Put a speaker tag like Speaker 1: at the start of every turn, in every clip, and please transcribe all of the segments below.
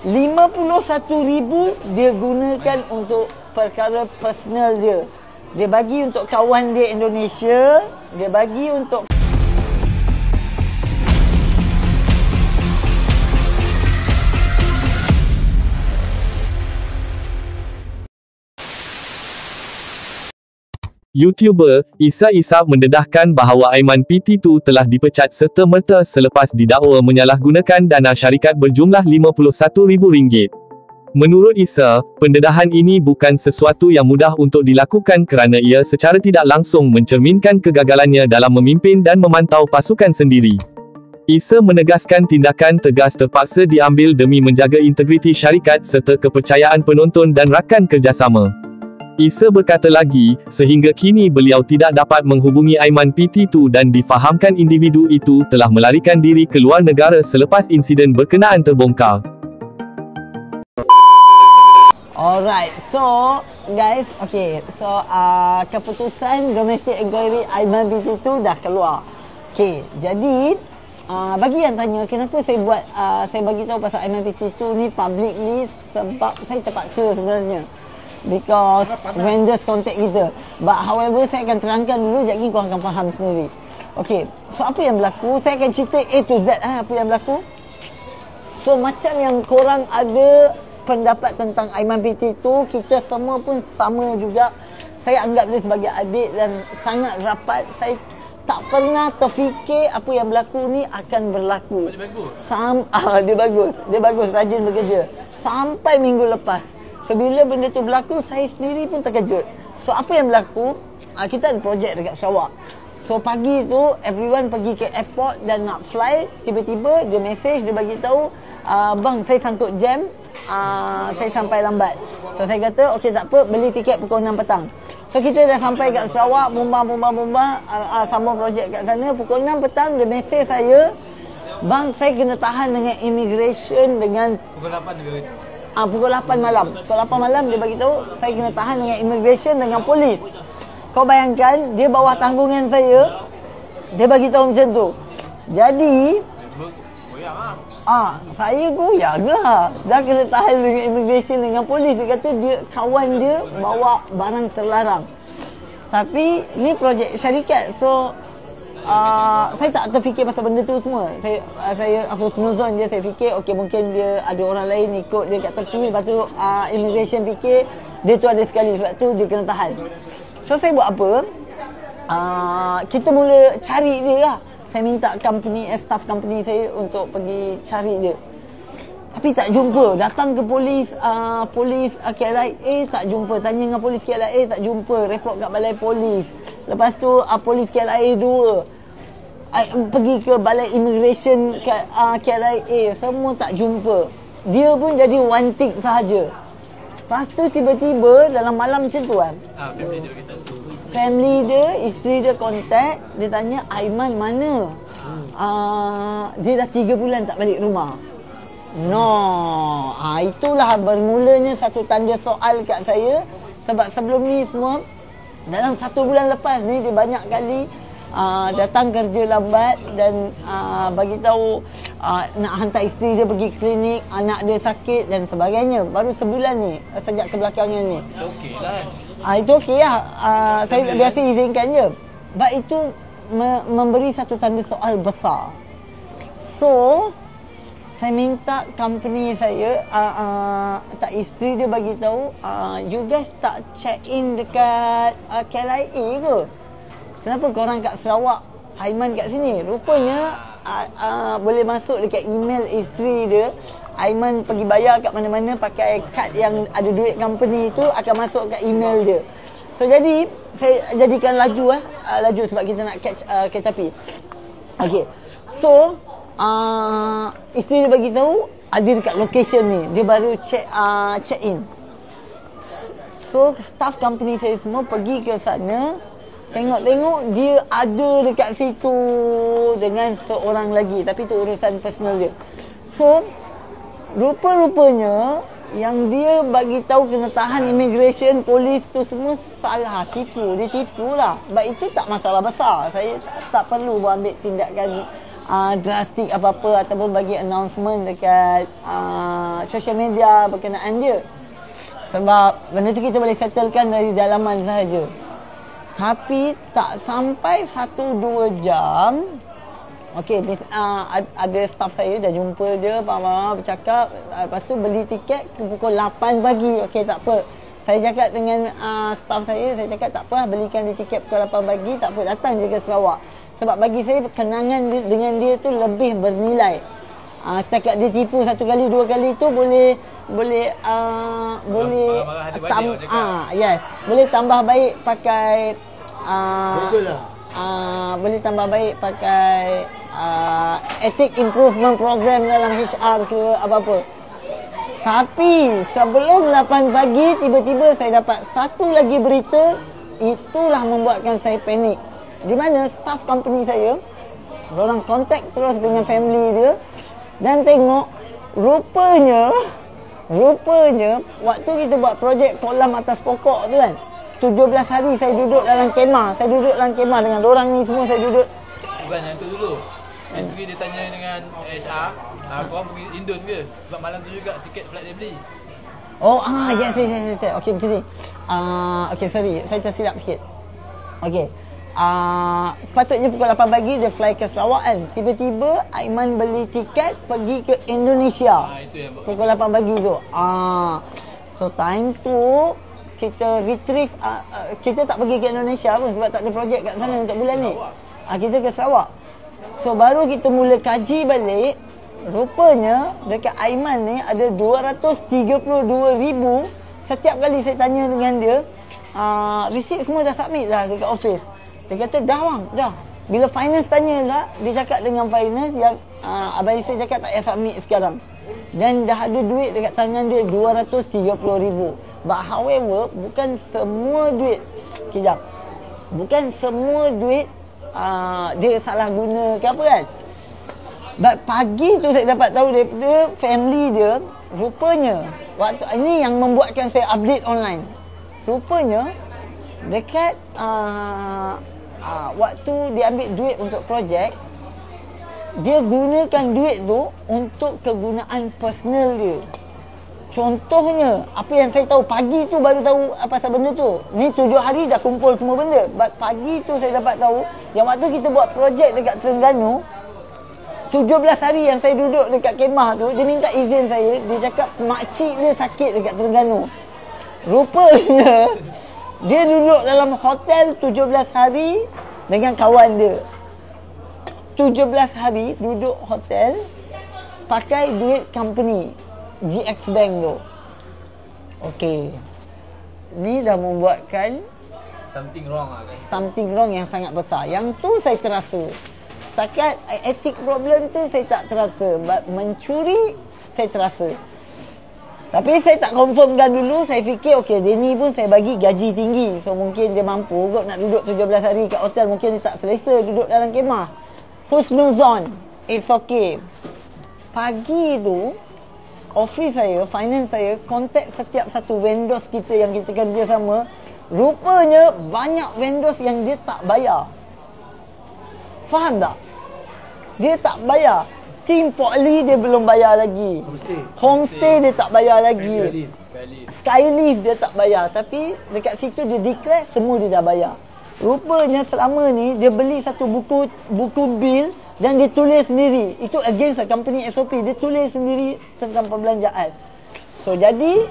Speaker 1: 51,000 dia gunakan untuk perkara personal dia. Dia bagi untuk kawan dia Indonesia, dia bagi untuk
Speaker 2: YouTuber Isa Ishak mendedahkan bahawa Aiman PT2 telah dipecat serta-merta selepas didakwa menyalahgunakan dana syarikat berjumlah RM51,000. Menurut Isa, pendedahan ini bukan sesuatu yang mudah untuk dilakukan kerana ia secara tidak langsung mencerminkan kegagalannya dalam memimpin dan memantau pasukan sendiri. Isa menegaskan tindakan tegas terpaksa diambil demi menjaga integriti syarikat serta kepercayaan penonton dan rakan kerjasama. Isa berkata lagi, sehingga kini beliau tidak dapat menghubungi Aiman PT2 dan difahamkan individu itu telah melarikan diri ke luar negara selepas insiden berkenaan terbongkar.
Speaker 1: Alright, so guys, okay, so keputusan domestic inquiry Aiman PT2 dah keluar. Okay, jadi bagi yang tanya kenapa saya bagi tahu pasal Aiman PT2 ni publicly, sebab saya terpaksa sebenarnya. Because vendors contact kita. But however, saya akan terangkan dulu, sekejap lagi korang akan faham sendiri. Okay, so apa yang berlaku? Saya akan cerita A to Z apa yang berlaku. So macam yang korang ada pendapat tentang Aiman PT2, kita semua pun sama juga. Saya anggap dia sebagai adik dan sangat rapat. Saya tak pernah terfikir apa yang berlaku ni akan berlaku. Dia bagus. Dia bagus, rajin bekerja. Sampai minggu lepas. So, bila benda tu berlaku, saya sendiri pun terkejut. So, apa yang berlaku? Kita ada projek dekat Sarawak. So, pagi tu, everyone pergi ke airport dan nak fly. Tiba-tiba, dia message, dia bagi tahu, bang, saya sangkut jam, saya sampai lambat. So, saya kata, okey tak apa, beli tiket pukul 6 petang. So, kita dah sampai kat Sarawak, bumbang, sambung projek kat sana. Pukul 6 petang, dia message saya, bang, saya kena tahan dengan immigration dengan...
Speaker 3: Pukul 8 juga.
Speaker 1: Pukul 8 malam. Pukul 8 malam dia bagi tahu saya kena tahan dengan immigration dengan polis. Kau bayangkan dia bawah tanggungan saya. Dia bagi tahu macam tu. Jadi saya goyanglah. Dah kena tahan dengan immigration dengan polis. Dia kata dia kawan dia bawa barang terlarang. Tapi ni projek syarikat. So saya tak terfikir pasal benda tu semua. Aku senuzon je. Saya fikir okey, mungkin dia ada orang lain ikut dia kat tepi. Lepas tu immigration fikir dia tu ada sekali, sebab tu dia kena tahan. So saya buat apa? Kita mula cari dia lah. Saya minta staff company saya untuk pergi cari dia. Tapi tak jumpa. Datang ke polis KLIA tak jumpa. Tanya dengan polis KLIA tak jumpa. Report kat balai polis. Lepas tu polis KLIA 2 pergi ke balai immigration KLIA, semua tak jumpa. Dia pun jadi one tick sahaja. Lepas tu tiba-tiba dalam malam macam tu kan, family dia, isteri dia contact. Dia tanya Aiman mana. Dia dah 3 bulan tak balik rumah. Itulah bermulanya satu tanda soal kat saya. Sebab sebelum ni semua, dalam 1 bulan lepas ni, dia banyak kali datang kerja lambat dan bagi tahu nak hantar isteri dia pergi klinik, anak dia sakit dan sebagainya. Baru sebulan ni, sejak kebelakangan ni. Itu okey lah. Saya biasa izinkan je. Sebab itu memberi satu tanda soal besar. So saya minta company saya, tak isteri dia bagi tahu, you guys tak check in dekat KLIA ke? Kenapa korang kat Sarawak, Aiman kat sini? Rupanya boleh masuk dekat email isteri dia. Aiman pergi bayar kat mana-mana pakai kad yang ada duit company tu, akan masuk kat email dia. So jadi saya jadikan laju sebab kita nak catch api. Okay. So isteri dia bagi tahu ada dekat location ni. Dia baru check in. So staff company saya semua pergi ke sana. Tengok-tengok dia ada dekat situ dengan seorang lagi, tapi tu urusan personal dia. So rupa-rupanya yang dia bagi tahu kena tahan immigration, polis tu semua salah, tipu. Dia tipu lah. Sebab itu tak masalah besar. Saya tak perlu ambil tindakan drastik apa-apa ataupun bagi announcement dekat social media berkenaan dia. Sebab benda tu kita boleh settlekan dari dalaman sahaja. Tapi tak sampai 1-2 jam, okey, ada staff saya dah jumpa dia, bercakap, lepas tu beli tiket ke pukul 8 pagi. Okey, tak apa. Saya cakap dengan staff saya cakap tak apa, belikan dia tiket pukul 8 pagi, tak apa, datang je ke Sarawak. Sebab bagi saya kenangan dengan dia tu lebih bernilai. Setakat dia tipu 1 kali 2 kali tu boleh boleh tambah baik pakai boleh tambah baik pakai ethic improvement program dalam HR ke apa-apa. Tapi sebelum 8 pagi tiba-tiba saya dapat satu lagi berita, itulah membuatkan saya panik. Di mana staff company saya, orang kontak terus dengan family dia dan tengok rupanya waktu kita buat projek kolam atas pokok tu kan, 17 hari saya duduk dalam kemah. Saya duduk dalam kemah dengan orang ni semua, saya duduk.
Speaker 3: Bukan yang tu dulu. Isteri dia tanya dengan HR, korang pergi Indon ke? Sebab malam tu juga tiket flight dia beli.
Speaker 1: Yes. Okey, macam ni. Okey, sorry, saya tersilap sikit. Okey. Sepatutnya pukul 8 pagi dia fly ke Sarawak kan. Tiba-tiba Aiman beli tiket pergi ke Indonesia.
Speaker 3: Itu yang
Speaker 1: pukul 8 pagi tu. So time tu kita retrieve, kita tak pergi ke Indonesia pun sebab tak ada projek kat sana untuk bulan ni. Kita ke Sarawak. So baru kita mula kaji balik, rupanya dekat Aiman ni ada 232,000. Setiap kali saya tanya dengan dia, receipt semua dah submit dah dekat office. Dia kata dah bang, dah. Bila finance tanya lah, dia cakap dengan finance yang abang saya cakap tak payah submit sekarang. Dan dah ada duit dekat tangan dia 230,000. But however, bukan semua duit, bukan semua duit dia salah guna ke apa kan. But pagi tu saya dapat tahu daripada family dia, rupanya waktu ini yang membuatkan saya update online. Rupanya dekat waktu dia ambil duit untuk projek, dia gunakan duit tu untuk kegunaan personal dia. Contohnya, apa yang saya tahu pagi tu baru tahu pasal benda tu. Ni 7 hari dah kumpul semua benda. But pagi tu saya dapat tahu yang waktu kita buat projek dekat Terengganu, 17 hari yang saya duduk dekat kemah tu, dia minta izin saya. Dia cakap makcik dia sakit dekat Terengganu. Rupanya dia duduk dalam hotel 17 hari dengan kawan dia. 17 hari duduk hotel pakai duit company GX Bank tu. Okey. Ni dah membuatkan
Speaker 3: something wrong lah kan.
Speaker 1: Something wrong yang sangat besar. Yang tu saya terasa. Setakat etik problem tu saya tak terasa. But mencuri saya terasa. Tapi saya tak confirmkan dulu. Saya fikir okey, dia ni pun saya bagi gaji tinggi. So mungkin dia mampu kot nak duduk 17 hari kat hotel. Mungkin dia tak selesa duduk dalam kemah. Husnuzon, it's okay. Pagi tu office saya, finance saya contact setiap satu vendors kita yang kita kerja sama. Rupanya banyak vendors yang dia tak bayar. Faham tak? Dia tak bayar. Team Pokli dia belum bayar lagi. Homestay dia tak bayar lagi. Skylift dia tak bayar. Tapi dekat situ dia declare semua dia dah bayar. Rupanya selama ni dia beli satu buku bil dan dia tulis sendiri. Itu against the company SOP. Dia tulis sendiri tentang perbelanjaan. So jadi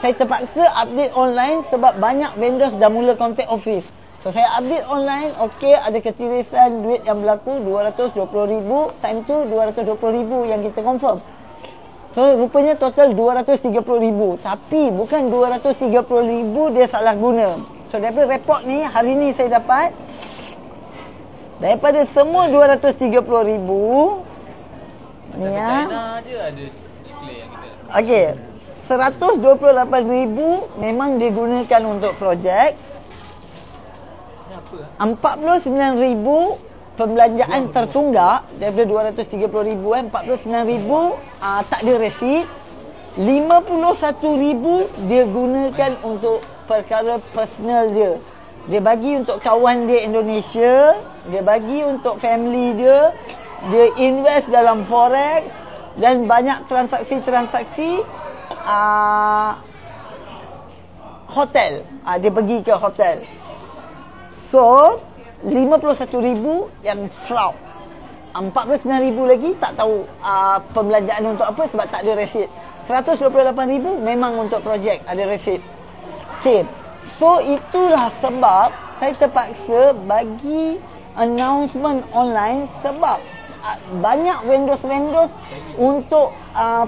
Speaker 1: saya terpaksa update online sebab banyak vendors dah mula contact office. So saya update online, okey, ada ketirisan duit yang berlaku 220,000, time tu 220,000 yang kita confirm. So rupanya total 230,000. Tapi bukan 230,000 dia salah guna. So daripada report ni, hari ni saya dapat daripada semua 230,000 ni ya.
Speaker 3: China je ada declare yang kita.
Speaker 1: Okey. 128,000 memang digunakan untuk projek. 49,000 pembelanjaan tertunggak daripada 230,000 49,000 tak ada resit. 51,000 dia gunakan untuk perkara personal dia. Dia bagi untuk kawan dia Indonesia, dia bagi untuk family dia, dia invest dalam forex dan banyak transaksi-transaksi hotel. Dia pergi ke hotel. So 51,000 yang fraud. 49,000 lagi tak tahu pembelanjaan untuk apa sebab tak ada resit. 128,000 memang untuk projek ada resit. Okay. So itulah sebab saya terpaksa bagi announcement online sebab banyak vendors-vendors untuk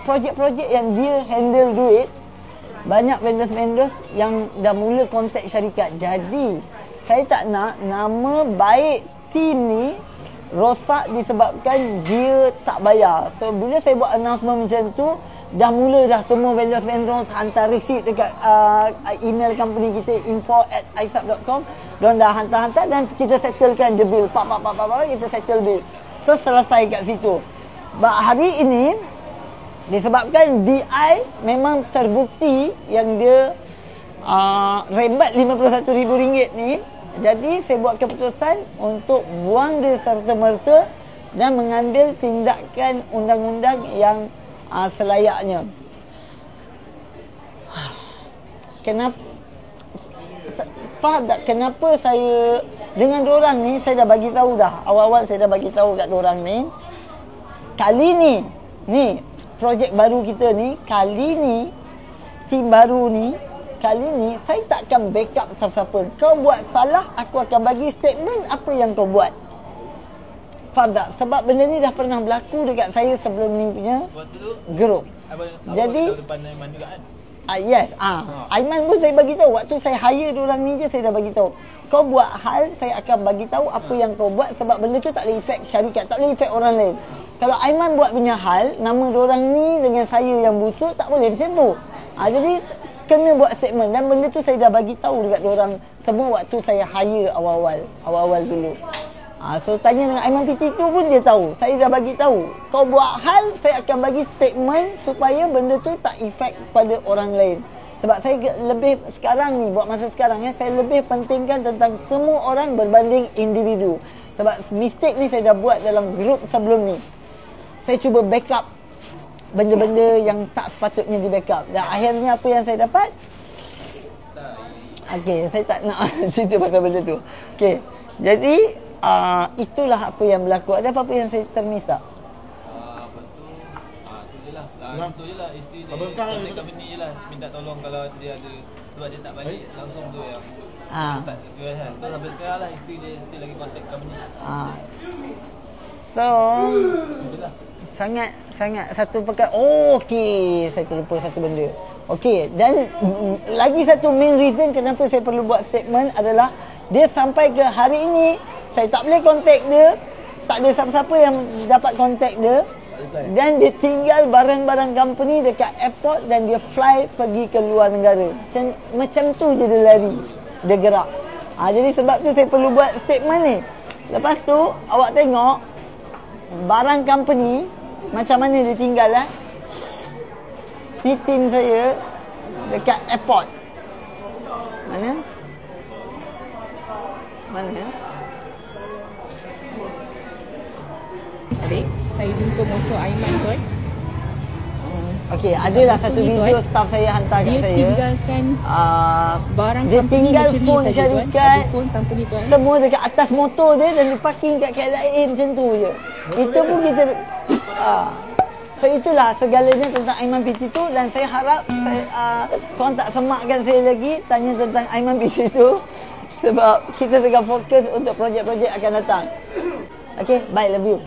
Speaker 1: projek-projek yang dia handle duit. Banyak vendors-vendors yang dah mula kontak syarikat. Jadi saya tak nak nama baik tim ni rosak disebabkan dia tak bayar. So bila saya buat announcement macam tu, dah mula dah semua vendors-vendors hantar receipt dekat email company kita info@aisap.com. Diorang dah hantar-hantar dan kita settlekan je bill. Kita settle bill. So selesai kat situ. Hari ini disebabkan DI memang terbukti yang dia rembat RM51,000 ni. Jadi saya buat keputusan untuk buang dia serta-merta dan mengambil tindakan undang-undang yang selayaknya. Kenapa? Faham tak kenapa saya dengan diorang ni saya dah bagi tahu dah. Awal-awal saya dah bagi tahu kat diorang ni. Kali ni projek baru kita ni, kali ni tim baru ni, kali ni saya takkan backup siapa-siapa. Kau buat salah, aku akan bagi statement apa yang kau buat. Faham tak? Sebab benda ni dah pernah berlaku dekat saya sebelum ni punya grup. Jadi
Speaker 3: depan Aiman juga kan?
Speaker 1: Yes. Aiman pun saya bagi tahu. Waktu saya hire diorang ni je saya dah bagi tahu. Kau buat hal, saya akan bagi tahu apa yang kau buat sebab benda tu tak boleh efek syarikat, tak boleh efek orang lain. Kalau Aiman buat punya hal, nama diorang ni dengan saya yang busuk, tak boleh macam tu. Jadi kena buat statement dan benda tu saya dah bagi tahu dekat diorang semua waktu saya hire awal-awal dulu. So tanya dengan Aiman PT tu pun dia tahu. Saya dah bagi tahu. Kau buat hal, saya akan bagi statement supaya benda tu tak efek pada orang lain. Sebab saya lebih sekarang ni, buat masa sekarang saya lebih pentingkan tentang semua orang berbanding individu. Sebab mistake ni saya dah buat dalam grup sebelum ni. Saya cuba backup benda-benda yang tak sepatutnya di backup. Dan akhirnya apa yang saya dapat? Okey, saya tak nak cerita pasal benda tu. Okey, jadi itulah apa yang berlaku. Ada apa-apa yang saya termiss tak?
Speaker 3: Itu je lah. Isteri dia kontak company je lah. Minta tolong kalau dia ada. Sebab dia tak balik langsung tu yang start tu kan. So sampai sekarang lah isteri dia still lagi kontak company.
Speaker 1: So
Speaker 3: itulah.
Speaker 1: Sangat satu perkara. Okey, saya terlupa satu benda. Okey, dan lagi satu main reason kenapa saya perlu buat statement adalah dia sampai ke hari ini saya tak boleh contact dia. Tak ada siapa-siapa yang dapat contact dia. Dan dia tinggal barang-barang company dekat airport dan dia fly pergi ke luar negara. Macam tu je dia lari. Dia gerak. Jadi sebab tu saya perlu buat statement ni. Lepas tu awak tengok barang company macam mana dia tinggal lah. Ni tim saya dekat airport. Mana?
Speaker 4: Adik, saya jumpa motor Aiman tu
Speaker 1: Okey, adalah satu video staff saya hantar kat saya.
Speaker 4: Dia tinggalkan barang
Speaker 1: dia tinggal phone syarikat,
Speaker 4: phone company tu
Speaker 1: semua dekat atas motor dia dan dia parking kat KLIA macam tu je. Itu pun kita so itulah segalanya tentang Aiman PT tu dan saya harap korang tak semakkan saya lagi tanya tentang Aiman PT tu sebab kita tengah fokus untuk projek-projek akan datang. Okay, bye, love you.